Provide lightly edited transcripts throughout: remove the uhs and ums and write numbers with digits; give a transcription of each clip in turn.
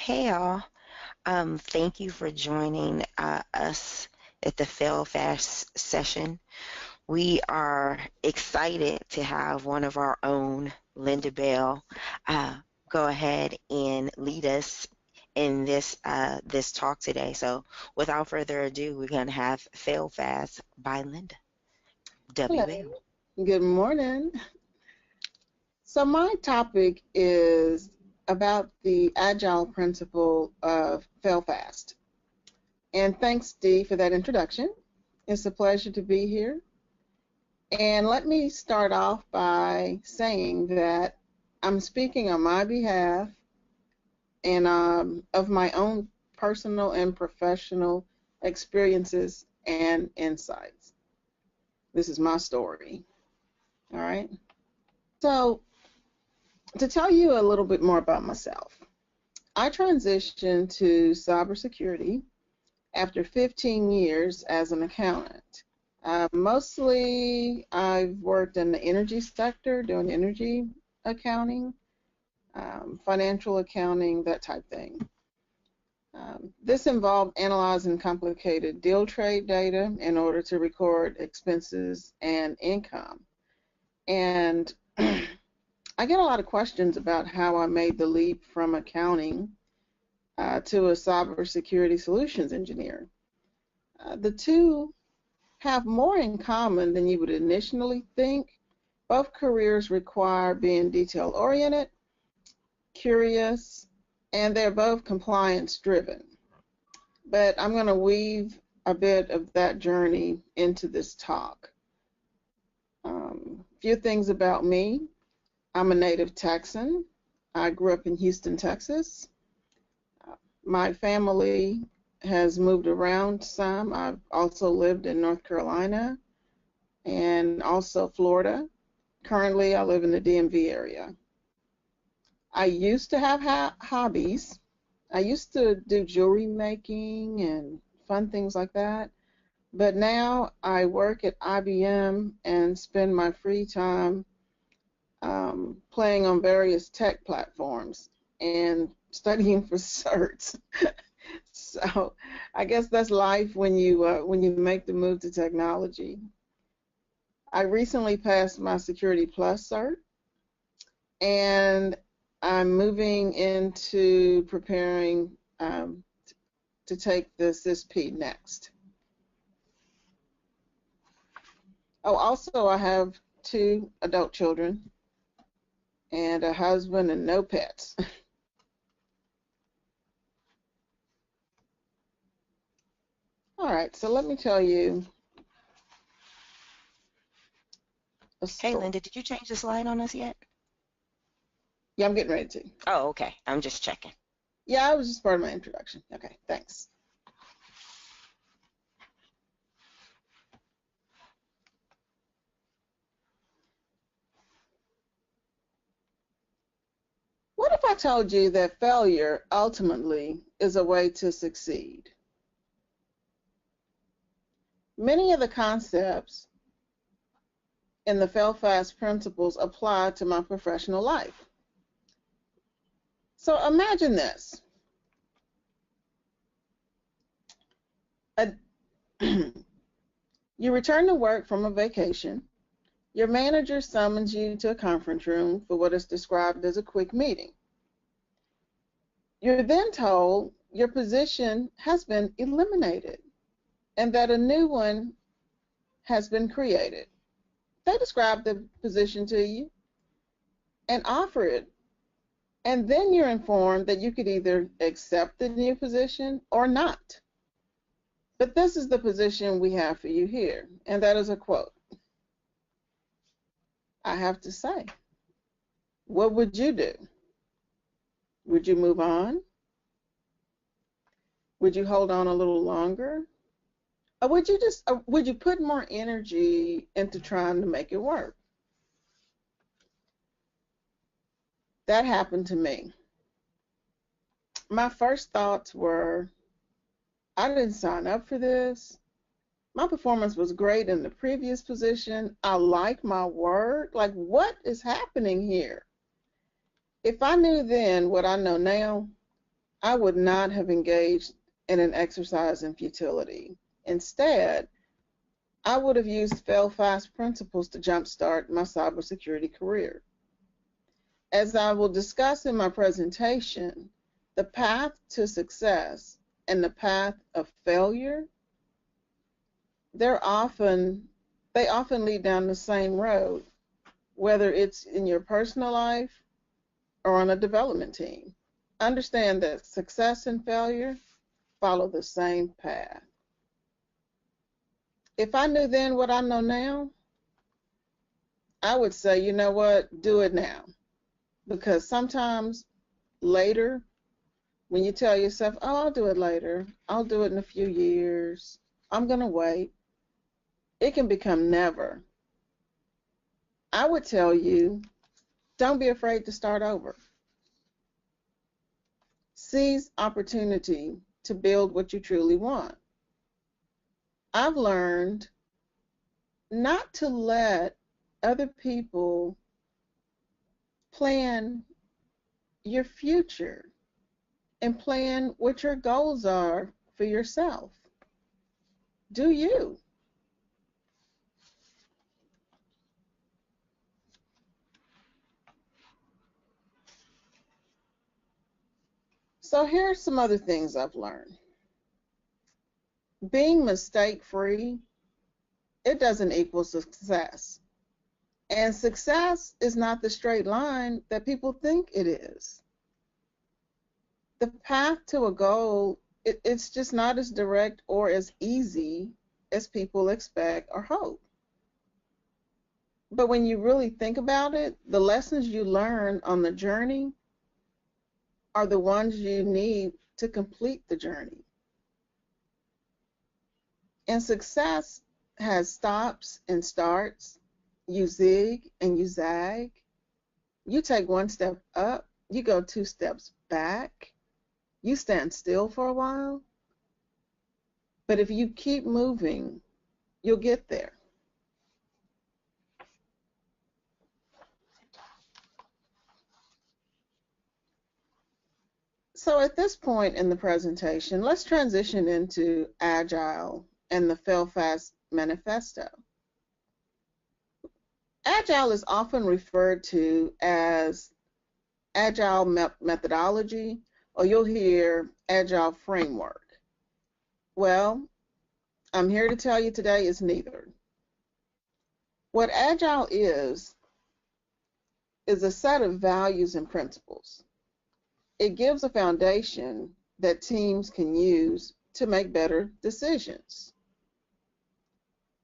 Hey all, thank you for joining us at the Fail Fast session. We are excited to have one of our own, Linda Bell, go ahead and lead us in this talk today. So without further ado, we're going to have Fail Fast by Linda. Hello. Bell. Good morning. So my topic is about the Agile principle of fail fast. And thanks, Dee, for that introduction. It's a pleasure to be here. And let me start off by saying that I'm speaking on my behalf and of my own personal and professional experiences and insights. This is my story. All right. So, to tell you a little bit more about myself, I transitioned to cybersecurity after 15 years as an accountant. Mostly, I've worked in the energy sector doing energy accounting, financial accounting, that type thing. This involved analyzing complicated deal trade data in order to record expenses and income. And I get a lot of questions about how I made the leap from accounting to a cybersecurity solutions engineer. The two have more in common than you would initially think. Both careers require being detail-oriented, curious, and they're both compliance-driven. But I'm going to weave a bit of that journey into this talk. A few things about me. I'm a native Texan. I grew up in Houston, Texas. My family has moved around some. I've also lived in North Carolina and also Florida. Currently, I live in the DMV area. I used to have hobbies. I used to do jewelry making and fun things like that. But now I work at IBM and spend my free time playing on various tech platforms and studying for certs. So I guess that's life when you make the move to technology. I recently passed my Security Plus cert, and I'm moving into preparing to take the CISP next. Oh, also I have 2 adult children and a husband and no pets. All right, so let me tell you a story. Hey Linda, did you change the slide on us yet? Yeah, I'm getting ready to. Oh, okay. I'm just checking. Yeah, it was just part of my introduction. Okay, thanks. What if I told you that failure ultimately is a way to succeed? Many of the concepts in the fail fast principles apply to my professional life. So imagine this. You return to work from a vacation. Your manager summons you to a conference room for what is described as a quick meeting. You're then told your position has been eliminated and that a new one has been created. They describe the position to you and offer it, and then you're informed that you could either accept the new position or not. But this is the position we have for you here, and that is a quote. I have to say, what would you do? Would you move on? Would you hold on a little longer? Or would you put more energy into trying to make it work? That happened to me. My first thoughts were, I didn't sign up for this. My performance was great in the previous position. I like my work. Like, what is happening here? If I knew then what I know now, I would not have engaged in an exercise in futility. Instead, I would have used fail-fast principles to jumpstart my cybersecurity career. As I will discuss in my presentation, the path to success and the path of failure, they often lead down the same road, whether it's in your personal life or on a development team. Understand that success and failure follow the same path. If I knew then what I know now, I would say, you know what, do it now. Because sometimes later, when you tell yourself, oh, I'll do it later, I'll do it in a few years, I'm going to wait, it can become never. I would tell you, don't be afraid to start over. Seize opportunity to build what you truly want. I've learned not to let other people plan your future and plan what your goals are for yourself. Do you? So here's some other things I've learned. Being mistake-free, it doesn't equal success. And success is not the straight line that people think it is. The path to a goal, it's just not as direct or as easy as people expect or hope. But when you really think about it, the lessons you learn on the journey are the ones you need to complete the journey. And success has stops and starts. You zig and you zag. You take one step up, you go 2 steps back. You stand still for a while. But if you keep moving, you'll get there. So at this point in the presentation, let's transition into Agile and the Fail-Fast Manifesto. Agile is often referred to as Agile Methodology, or you'll hear Agile Framework. Well, I'm here to tell you today is neither. What Agile is a set of values and principles. It gives a foundation that teams can use to make better decisions.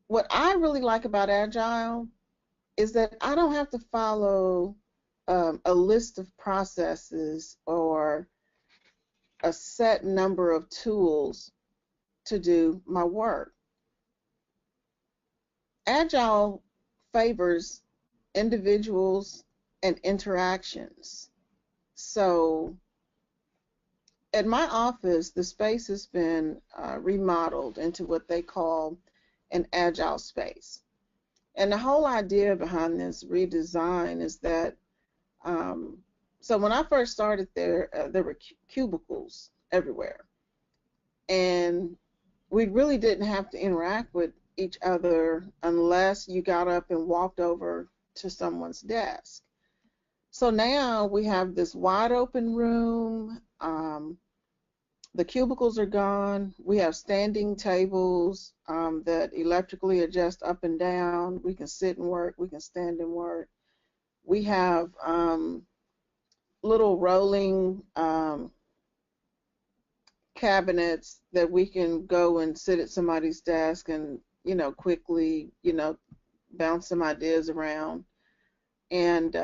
What I really like about Agile is that I don't have to follow a list of processes or a set number of tools to do my work. Agile favors individuals and interactions. So at my office, the space has been remodeled into what they call an Agile space. And the whole idea behind this redesign is that, so when I first started there were cubicles everywhere. And we really didn't have to interact with each other unless you got up and walked over to someone's desk. So now we have this wide open room. The cubicles are gone. We have standing tables that electrically adjust up and down. We can sit and work. We can stand and work. We have little rolling cabinets that we can go and sit at somebody's desk and, quickly, bounce some ideas around. And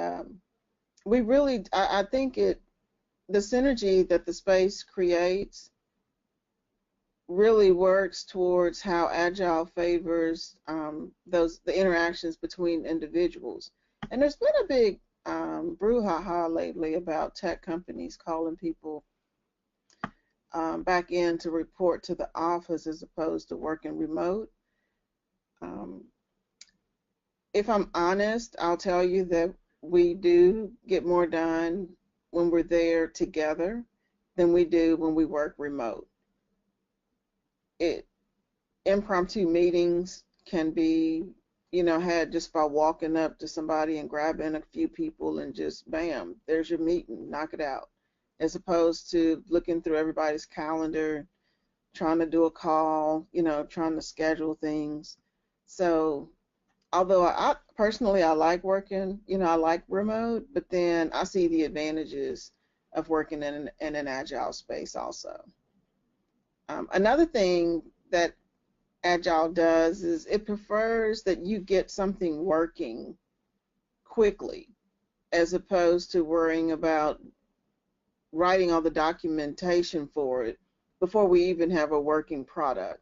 we really, I think the synergy that the space creates really works towards how Agile favors the interactions between individuals. And there's been a big brouhaha lately about tech companies calling people back in to report to the office as opposed to working remote. If I'm honest, I'll tell you that we do get more done when we're there together than we do when we work remote. Impromptu meetings can be, had just by walking up to somebody and grabbing a few people and just bam, there's your meeting, knock it out, as opposed to looking through everybody's calendar, trying to do a call, trying to schedule things. So although I personally I like working, I like remote, but then I see the advantages of working in an agile space also. Another thing that Agile does is it prefers that you get something working quickly as opposed to worrying about writing all the documentation for it before we even have a working product,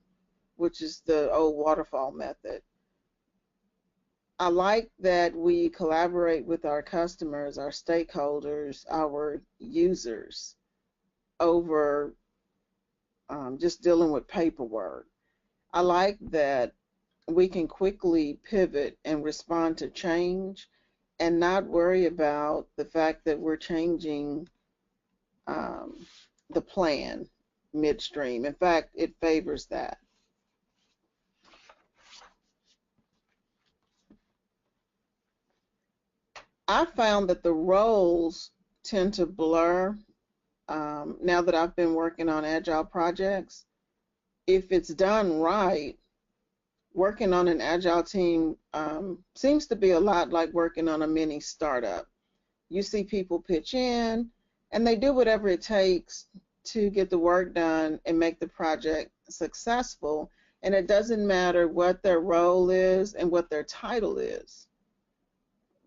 which is the old waterfall method. I like that we collaborate with our customers, our stakeholders, our users over just dealing with paperwork. I like that we can quickly pivot and respond to change and not worry about the fact that we're changing the plan midstream. In fact, it favors that. I found that the roles tend to blur now that I've been working on agile projects. If it's done right, working on an agile team seems to be a lot like working on a mini startup. You see people pitch in and they do whatever it takes to get the work done and make the project successful, and it doesn't matter what their role is and what their title is.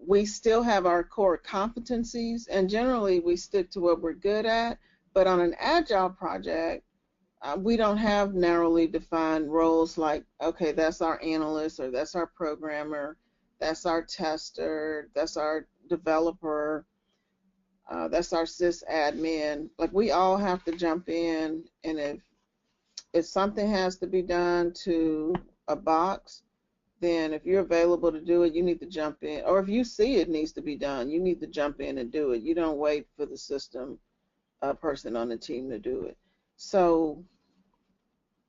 We still have our core competencies, and generally we stick to what we're good at, but on an agile project, we don't have narrowly defined roles like, okay, that's our analyst, or that's our programmer, that's our tester, that's our developer, that's our sysadmin. Like, we all have to jump in, and if something has to be done to a box, then if you're available to do it, you need to jump in. Or if you see it needs to be done, you need to jump in and do it. You don't wait for the system person on the team to do it. So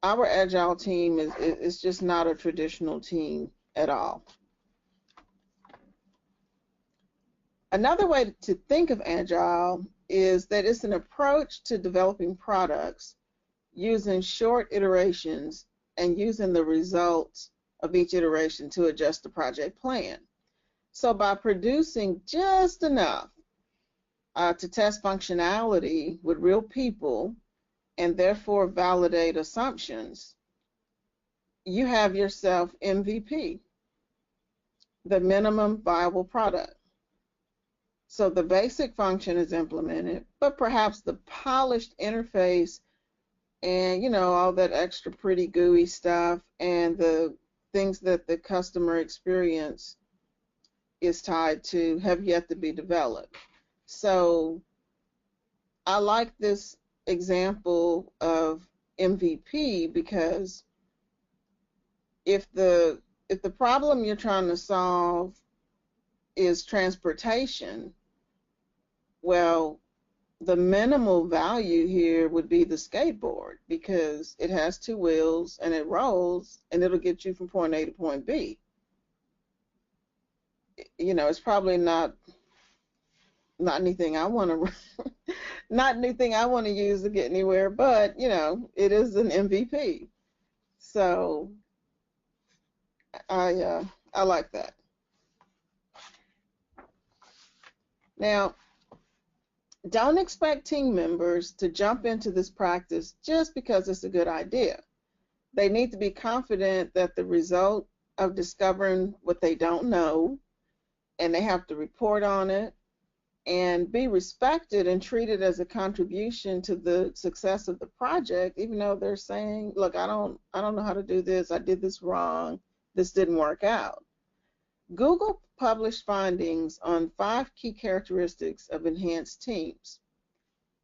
our agile team is just not a traditional team at all. Another way to think of agile is that it's an approach to developing products using short iterations and using the results of each iteration to adjust the project plan. So by producing just enough to test functionality with real people and therefore validate assumptions, you have yourself MVP, the minimum viable product. So the basic function is implemented, but perhaps the polished interface and, all that extra pretty gooey stuff and the things that the customer experience is tied to have yet to be developed. So I like this example of MVP because if the problem you're trying to solve is transportation, well, the minimal value here would be the skateboard because it has two wheels and it rolls and it'll get you from point A to point B. It's probably not anything I want to not anything I want to use to get anywhere, but it is an MVP. So I like that. Now, don't expect team members to jump into this practice just because it's a good idea. They need to be confident that the result of discovering what they don't know, and they have to report on it and be respected and treated as a contribution to the success of the project, even though they're saying, look, I don't know how to do this, I did this wrong, this didn't work out. Google published findings on 5 key characteristics of enhanced teams.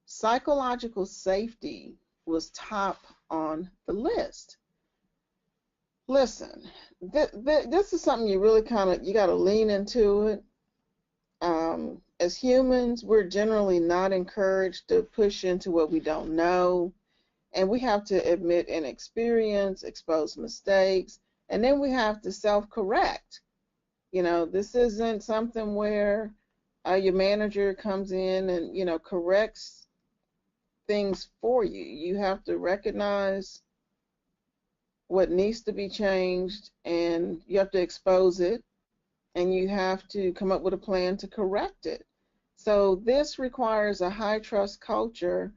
Psychological safety was top on the list. Listen, this is something you really you got to lean into it. as humans, we're generally not encouraged to push into what we don't know, and we have to admit inexperience, expose mistakes, and then we have to self-correct. This isn't something where your manager comes in and, corrects things for you. You have to recognize what needs to be changed, and you have to expose it, and you have to come up with a plan to correct it. So this requires a high trust culture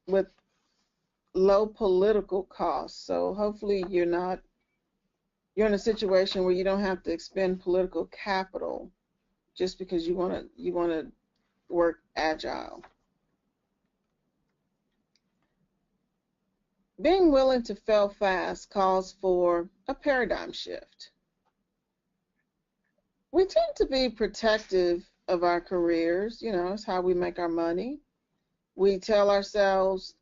with low political costs. So hopefully you're in a situation where you don't have to expend political capital just because you want to work agile. Being willing to fail fast calls for a paradigm shift. We tend to be protective of our careers. It's how we make our money. We tell ourselves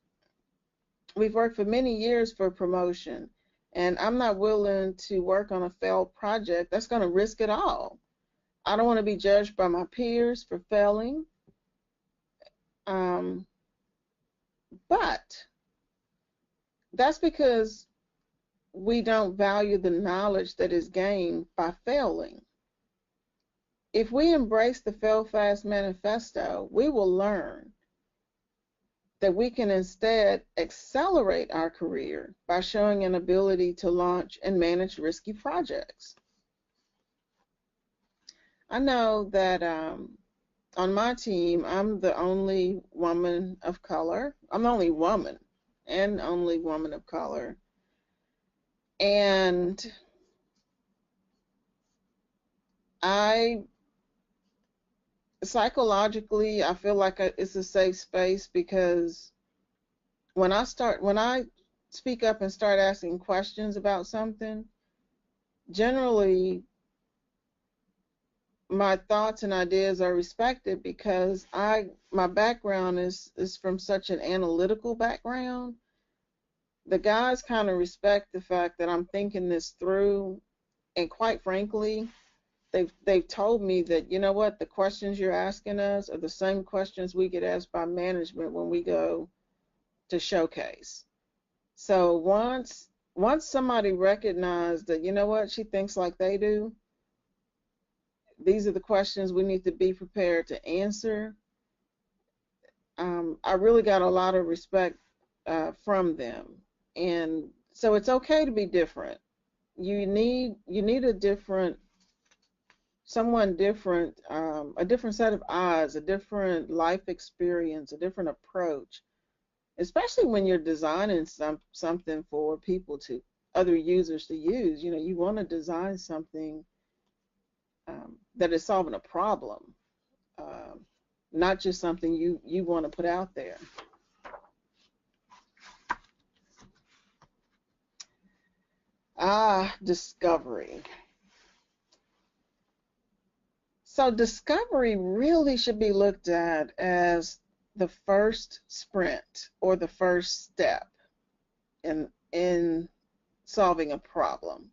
we've worked for many years for promotion, and I'm not willing to work on a failed project that's going to risk it all. I don't want to be judged by my peers for failing. But that's because we don't value the knowledge that is gained by failing. If we embrace the Fail Fast Manifesto, we will learn that we can instead accelerate our career by showing an ability to launch and manage risky projects. I know that on my team, I'm the only woman of color. I'm the only woman and only woman of color. And psychologically, I feel like it's a safe space, because when I speak up and start asking questions about something, generally my thoughts and ideas are respected, because my background is from such an analytical background. The guys kind of respect the fact that I'm thinking this through, and quite frankly, they've told me that, you know what, the questions you're asking us are the same questions we get asked by management when we go to showcase. So once somebody recognized that, you know what, she thinks like they do, these are the questions we need to be prepared to answer, I really got a lot of respect from them. And so it's okay to be different. You need someone different, a different set of eyes, a different life experience, a different approach, especially when you're designing something for other users to use. You want to design something that is solving a problem, not just something you want to put out there. Discovery. So discovery really should be looked at as the first sprint or the first step in solving a problem.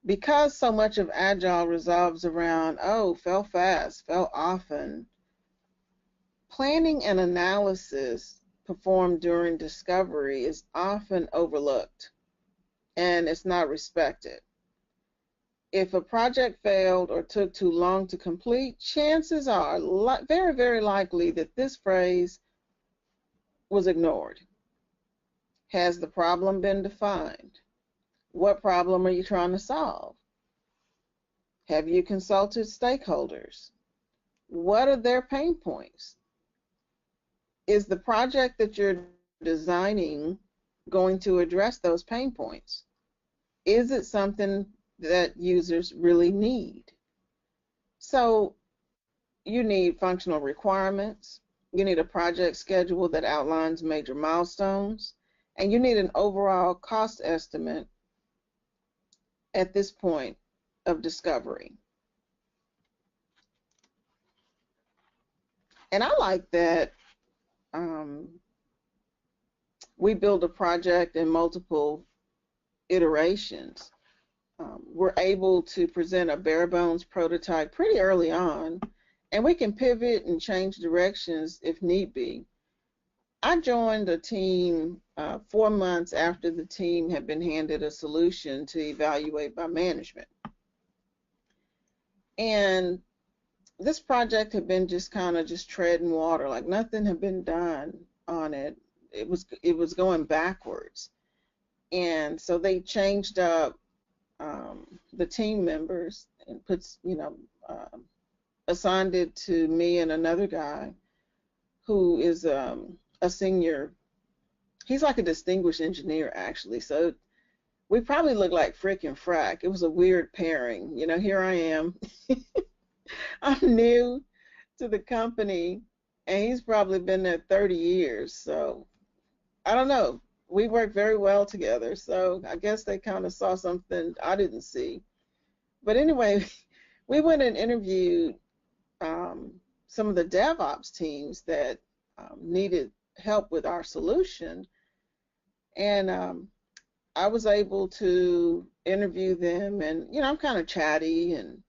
Because so much of Agile revolves around, fail fast, fail often, planning and analysis performed during discovery is often overlooked, and it's not respected. If a project failed or took too long to complete, chances are very, very likely that this phrase was ignored. Has the problem been defined? What problem are you trying to solve? Have you consulted stakeholders? What are their pain points? Is the project that you're designing going to address those pain points? Is it something that users really need? So you need functional requirements, you need a project schedule that outlines major milestones, and you need an overall cost estimate at this point of discovery. And I like that we build a project in multiple iterations. we're able to present a bare bones prototype pretty early on, and we can pivot and change directions if need be. I joined a team 4 months after the team had been handed a solution to evaluate by management. And this project had been just kind of just treading water, like nothing had been done on it. It was going backwards. And so they changed up the team members and assigned it to me and another guy who is a senior. He's like a distinguished engineer, actually. So we probably look like frick and frack. It was a weird pairing. You know, here I am. I'm new to the company, and he's probably been there 30 years. So I don't know. We work very well together. So I guess they kind of saw something I didn't see. But anyway, we went and interviewed some of the DevOps teams that needed help with our solution. And I was able to interview them, and I'm kind of chatty, and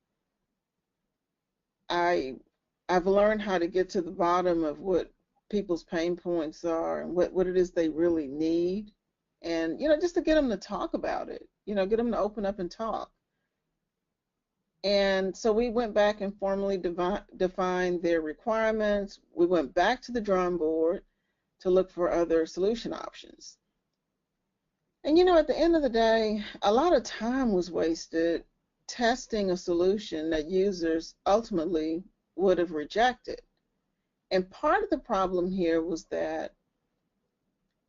I've learned how to get to the bottom of what people's pain points are and what it is they really need, and just to get them to talk about it, get them to open up and talk. And so we went back and formally defined their requirements. We went back to the drawing board to look for other solution options. And at the end of the day, a lot of time was wasted testing a solution that users ultimately would have rejected. And part of the problem here was that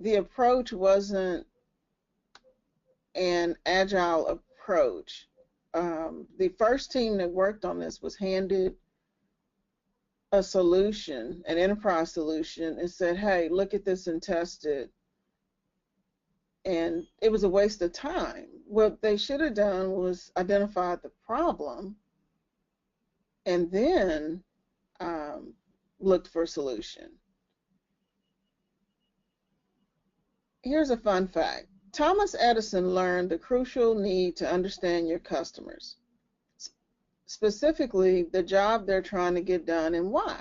the approach wasn't an agile approach. The first team that worked on this was handed a solution, an enterprise solution, and said, hey, look at this and test it. And it was a waste of time. What they should have done was identify the problem and then looked for a solution. Here's a fun fact. Thomas Edison learned the crucial need to understand your customers, specifically the job they're trying to get done and why.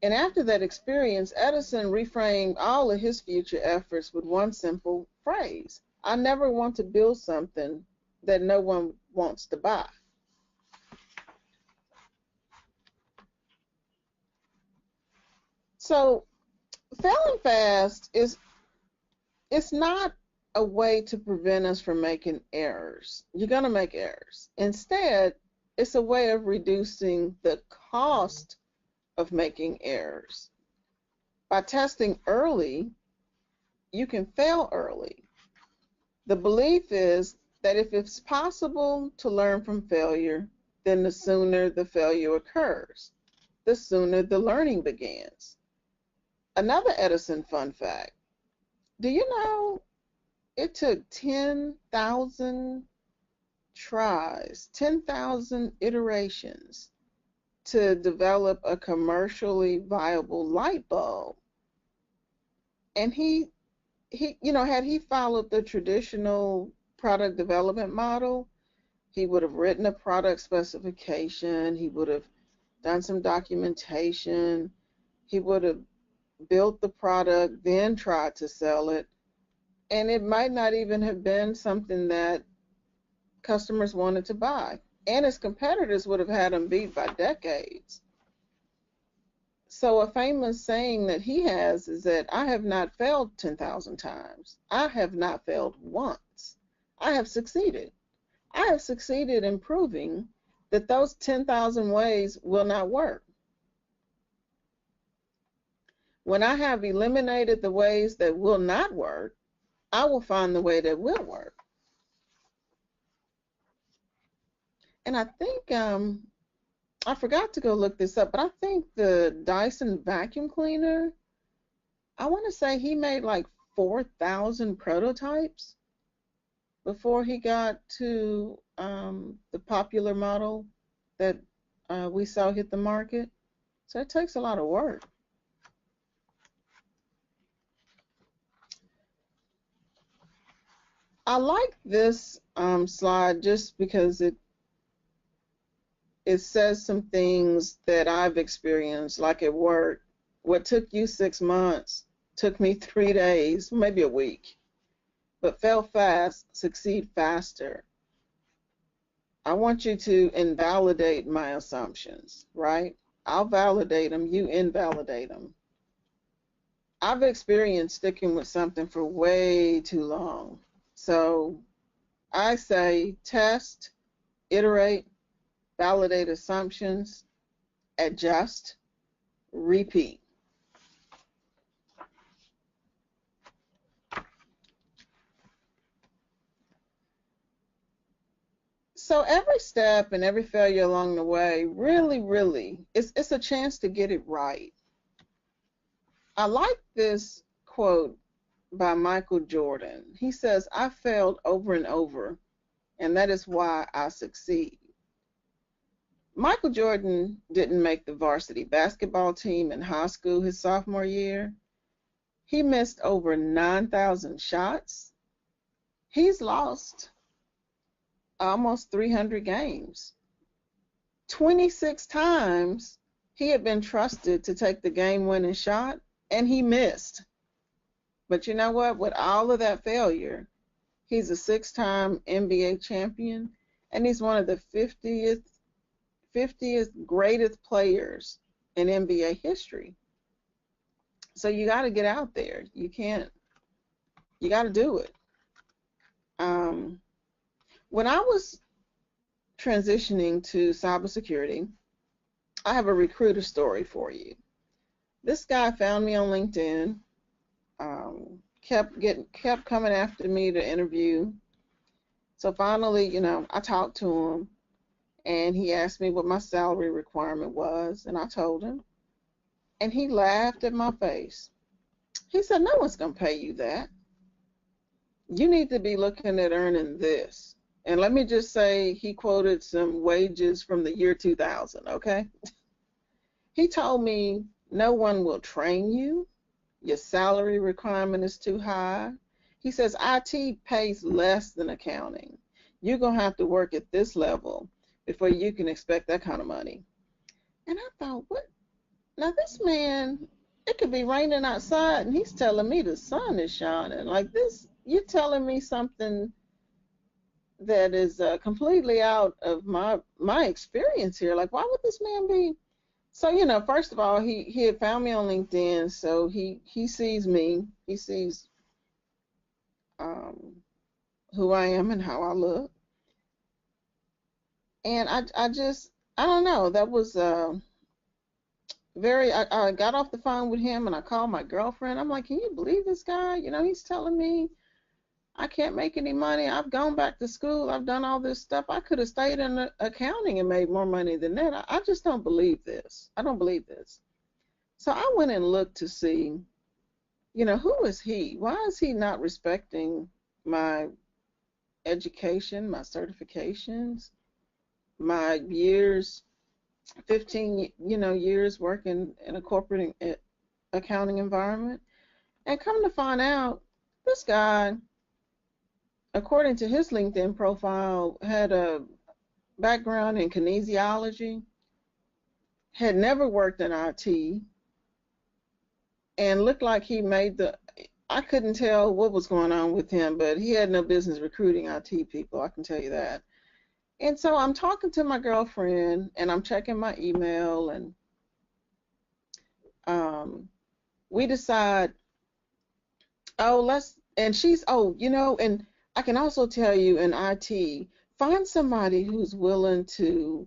And after that experience, Edison reframed all of his future efforts with one simple phrase: I never want to build something that no one wants to buy. So failing fast it's not a way to prevent us from making errors. You're going to make errors. Instead, it's a way of reducing the cost of making errors. By testing early, you can fail early. The belief is that if it's possible to learn from failure, then the sooner the failure occurs, the sooner the learning begins. Another Edison fun fact. Do you know it took 10,000 tries, 10,000 iterations to develop a commercially viable light bulb? And he had he followed the traditional product development model, he would have written a product specification, he would have done some documentation, he would have built the product, then tried to sell it, and it might not even have been something that customers wanted to buy. And his competitors would have had him beat by decades. So a famous saying that he has is that I have not failed 10,000 times. I have not failed once. I have succeeded. I have succeeded in proving that those 10,000 ways will not work. When I have eliminated the ways that will not work, I will find the way that will work. And I think, I forgot to go look this up, but I think the Dyson vacuum cleaner, I want to say he made like 4,000 prototypes before he got to the popular model that we saw hit the market. So it takes a lot of work. I like this slide just because it says some things that I've experienced, like at work. What took you 6 months took me 3 days, maybe a week. But fail fast, succeed faster. I want you to invalidate my assumptions, right? I'll validate them, you invalidate them. I've experienced sticking with something for way too long. So I say test, iterate, validate assumptions, adjust, repeat. So every step and every failure along the way, really, it's a chance to get it right. I like this quote by Michael Jordan. He says, I failed over and over, and that is why I succeed. Michael Jordan didn't make the varsity basketball team in high school his sophomore year. He missed over 9,000 shots. He's lost almost 300 games. 26 times he had been trusted to take the game-winning shot, and he missed. But you know what? With all of that failure, he's a 6-time NBA champion, and he's one of the 50th greatest players in NBA history. So you got to get out there. You got to do it. When I was transitioning to cybersecurity, I have a recruiter story for you. This guy found me on LinkedIn, kept coming after me to interview. So finally, I talked to him, and he asked me what my salary requirement was, and I told him, and he laughed at my face. He said, no one's going to pay you that. You need to be looking at earning this. And let me just say, he quoted some wages from the year 2000, okay? He told me, no one will train you. Your salary requirement is too high. He says, IT pays less than accounting. You're going to have to work at this level before you can expect that kind of money. And I thought, what? Now this man, it could be raining outside, and he's telling me the sun is shining. Like this, you're telling me something that is completely out of my experience here. Like, why would this man be? So, first of all, he had found me on LinkedIn, so he sees me. He sees who I am and how I look. And I don't know. That was I got off the phone with him, and I called my girlfriend. I'm like, can you believe this guy? He's telling me I can't make any money. I've gone back to school. I've done all this stuff. I could have stayed in accounting and made more money than that. I just don't believe this. I don't believe this. So I went and looked to see, who is he? Why is he not respecting my education, my certifications, my years, 15, years working in a corporate accounting environment? And come to find out, this guy, according to his LinkedIn profile, had a background in kinesiology, had never worked in IT, and looked like he made I couldn't tell what was going on with him, but he had no business recruiting IT people, I can tell you that. And so I'm talking to my girlfriend, and I'm checking my email, and we decide, and I can also tell you in IT, find somebody who's willing to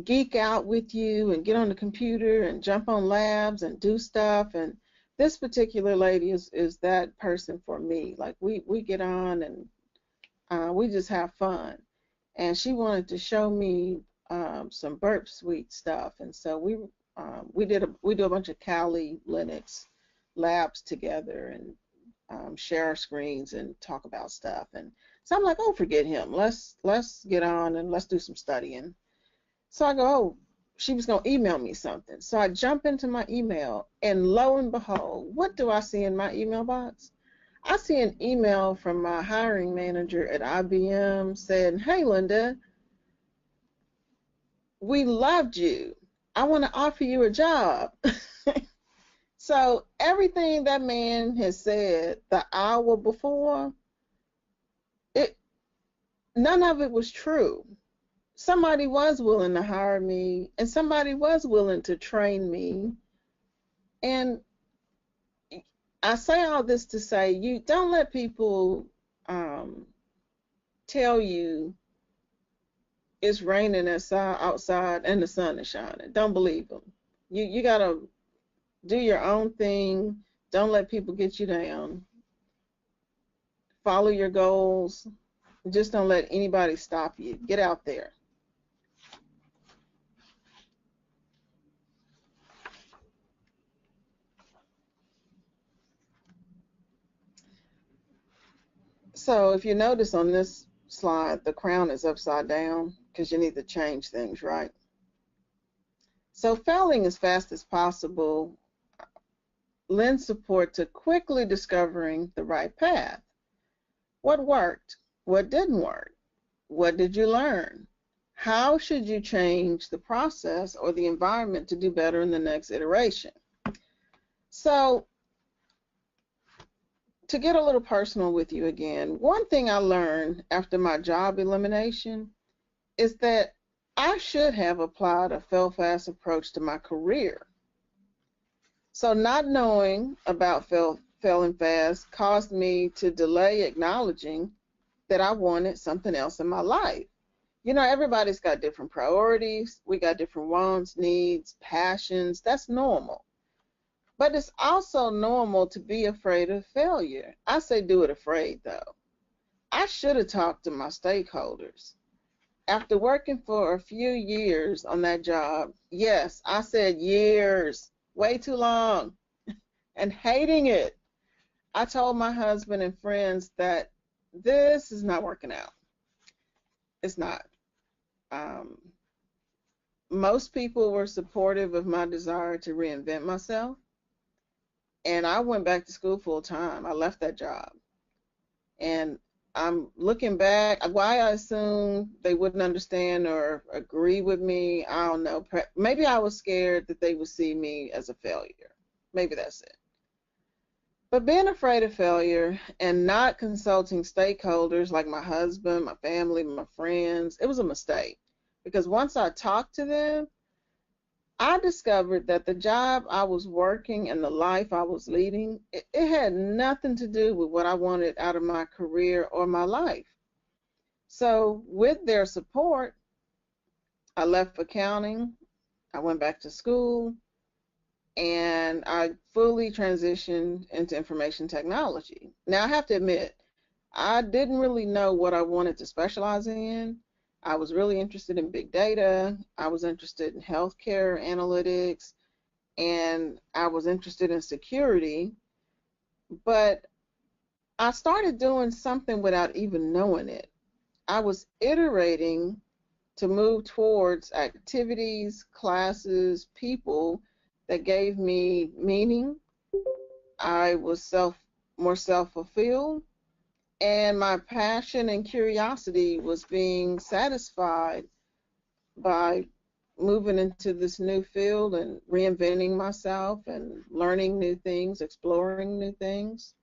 geek out with you and get on the computer and jump on labs and do stuff. And this particular lady is that person for me. Like we get on and we just have fun. And she wanted to show me some Burp Suite stuff. And so we do a bunch of WILinux labs together and share our screens and talk about stuff. And so I'm like, oh, forget him. Let's get on and let's do some studying. So I go, oh, she was going to email me something. So I jump into my email, and lo and behold, what do I see in my email box? I see an email from my hiring manager at IBM saying, "Hey, Linda, we loved you. I want to offer you a job." So everything that man has said the hour before, it none of it was true. Somebody was willing to hire me, and somebody was willing to train me. And I say all this to say, you don't let people tell you it's raining outside and the sun is shining. Don't believe them. You gotta do your own thing. Don't let people get you down. Follow your goals. Just don't let anybody stop you. Get out there. So if you notice on this slide, the crown is upside down because you need to change things, right? So failing as fast as possible lends support to quickly discovering the right path. What worked? What didn't work? What did you learn? How should you change the process or the environment to do better in the next iteration? So to get a little personal with you again, one thing I learned after my job elimination is that I should have applied a fail-fast approach to my career. So not knowing about failing fast caused me to delay acknowledging that I wanted something else in my life. You know, everybody's got different priorities. We got different wants, needs, passions. That's normal. But it's also normal to be afraid of failure. I say do it afraid, though. I should have talked to my stakeholders. After working for a few years on that job, yes, I said years, way too long, and hating it, I told my husband and friends that this is not working out. It's not. Um, Most people were supportive of my desire to reinvent myself, and I went back to school full time. I left that job, and I'm looking back. Why I assume they wouldn't understand or agree with me, I don't know. Maybe I was scared that they would see me as a failure. Maybe that's it. But being afraid of failure and not consulting stakeholders like my husband, my family, my friends, it was a mistake. Because once I talked to them, I discovered that the job I was working and the life I was leading, it had nothing to do with what I wanted out of my career or my life. So with their support, I left accounting, I went back to school, and I fully transitioned into information technology. Now, I have to admit, I didn't really know what I wanted to specialize in. I was really interested in big data. I was interested in healthcare analytics, and I was interested in security. But I started doing something without even knowing it. I was iterating to move towards activities, classes, people that gave me meaning. I was more self-fulfilled, and my passion and curiosity was being satisfied by moving into this new field and reinventing myself and learning new things, exploring new things.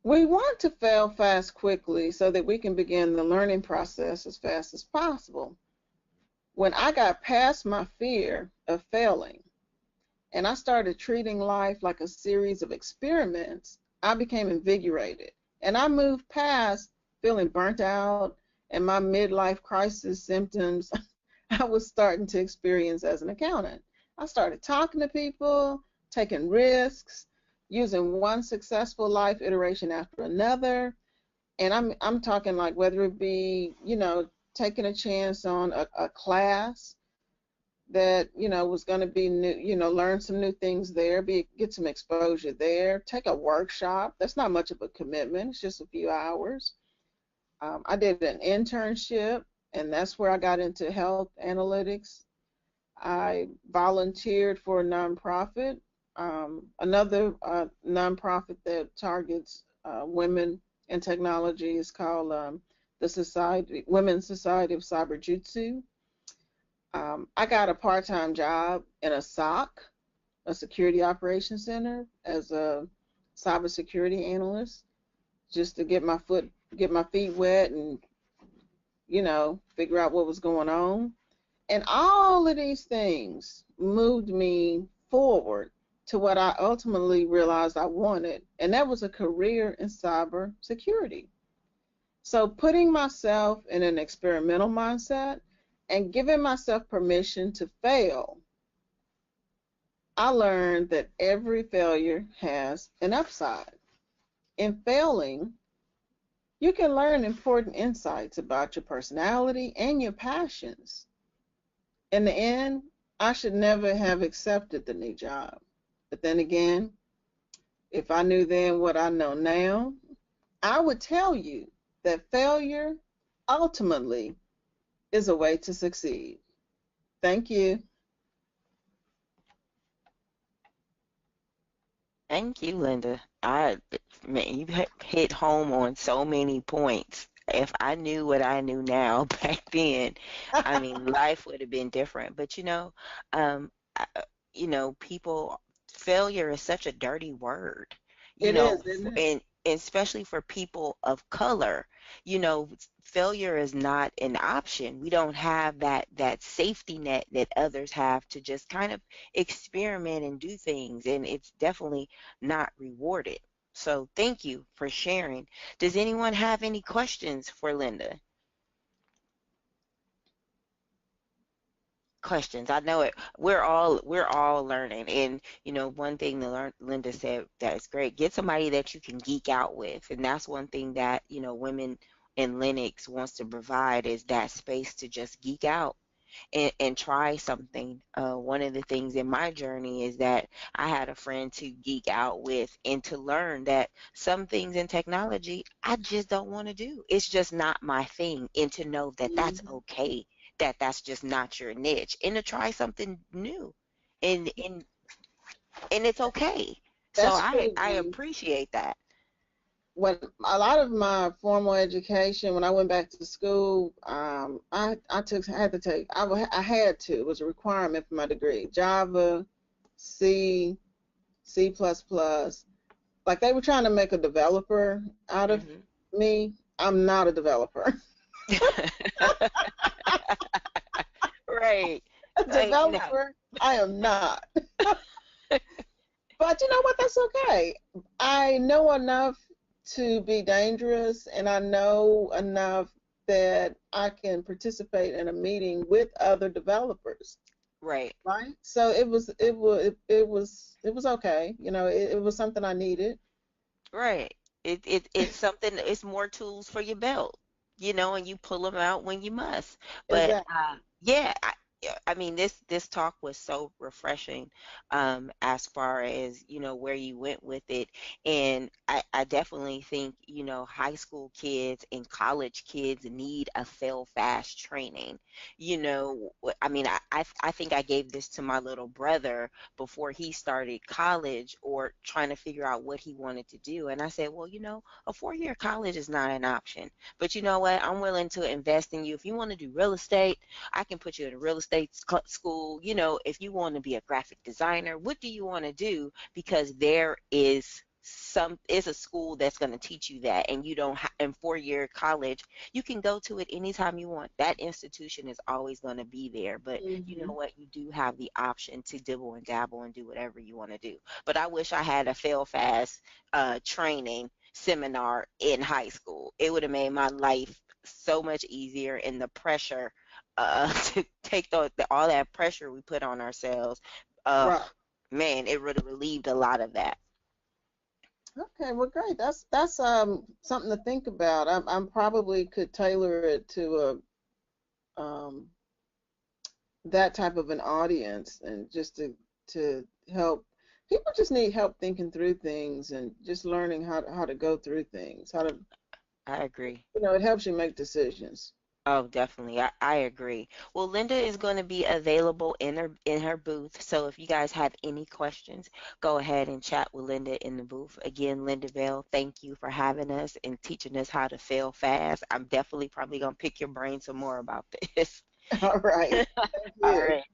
We want to fail fast quickly so that we can begin the learning process as fast as possible. When I got past my fear of failing and I started treating life like a series of experiments, I became invigorated. And I moved past feeling burnt out and my midlife crisis symptoms I was starting to experience as an accountant. I started talking to people, taking risks, using one successful life iteration after another. And I'm talking like whether it be, taking a chance on a class that, was going to be new, learn some new things there, get some exposure there, take a workshop. That's not much of a commitment. It's just a few hours. I did an internship, and that's where I got into health analytics. I volunteered for a nonprofit Another nonprofit that targets women in technology is called the Women's Society of Cyberjutsu. I got a part-time job in a SOC, a Security Operations Center, as a cybersecurity analyst, just to get my feet wet and figure out what was going on. And all of these things moved me forward to what I ultimately realized I wanted, and that was a career in cybersecurity. So putting myself in an experimental mindset and giving myself permission to fail, I learned that every failure has an upside. In failing, you can learn important insights about your personality and your passions. In the end, I should never have accepted the new job. But then again, if I knew then what I know now, I would tell you that failure ultimately is a way to succeed. Thank you. Thank you, Linda. Man, you hit home on so many points. If I knew what I knew now back then, I mean, life would have been different. But um, I, people, failure is such a dirty word, It is, isn't it? and especially for people of color. Failure is not an option. We don't have that safety net that others have to just kind of experiment and do things, and it's definitely not rewarded. So thank you for sharing. Does anyone have any questions for Linda? Questions. I know it. We're all learning, and one thing that Linda said that is great. Get somebody that you can geek out with, and that's one thing that women in Linux wants to provide is that space to just geek out and try something. One of the things in my journey is that I had a friend to geek out with and to learn that some things in technology I just don't want to do. It's just not my thing, and to know that that's Mhm. okay, that that's just not your niche, and to try something new, and and it's okay. So That's I true, I Dee. appreciate that. When a lot of my formal education, when I went back to school, I had to. It was a requirement for my degree. Java, C, C++. Like they were trying to make a developer out of Hmm. me. I'm not a developer. Right. A No. developer, I am not. But you know what? That's okay. I know enough to be dangerous, and I know enough that I can participate in a meeting with other developers. Right. Right? So it was okay. It was something I needed. Right. It's something, it's more tools for your belt, and you pull them out when you must. But Exactly. yeah, I mean this talk was so refreshing, as far as, where you went with it. And I definitely think, high school kids and college kids need a fail fast training. I mean, I think I gave this to my little brother before he started college or trying to figure out what he wanted to do. And I said, well, a 4-year college is not an option. But you know what? I'm willing to invest in you. If you want to do real estate, I can put you in a real estate school. If you want to be a graphic designer, what do you want to do? Because there is a school that's going to teach you that, and you don't in 4-year college you can go to it anytime you want. That institution is always going to be there, but you know Hmm. what? You do have the option to dibble and dabble and do whatever you want to do. But I wish I had a fail fast training seminar in high school. It would have made my life so much easier, and the pressure to take all that pressure we put on ourselves, uh, Right. man, it would have relieved a lot of that. Okay. Well, great. That's something to think about. I'm probably could tailor it to a that type of an audience, and just to help people just need help thinking through things and just learning how to go through things, how to I agree. it helps you make decisions. Oh, definitely. I agree. Well, Linda is going to be available in her booth. So if you guys have any questions, go ahead and chat with Linda in the booth. Again, Linda Bell, thank you for having us and teaching us how to fail fast. I'm definitely probably going to pick your brain some more about this. All right. Thank All you. right.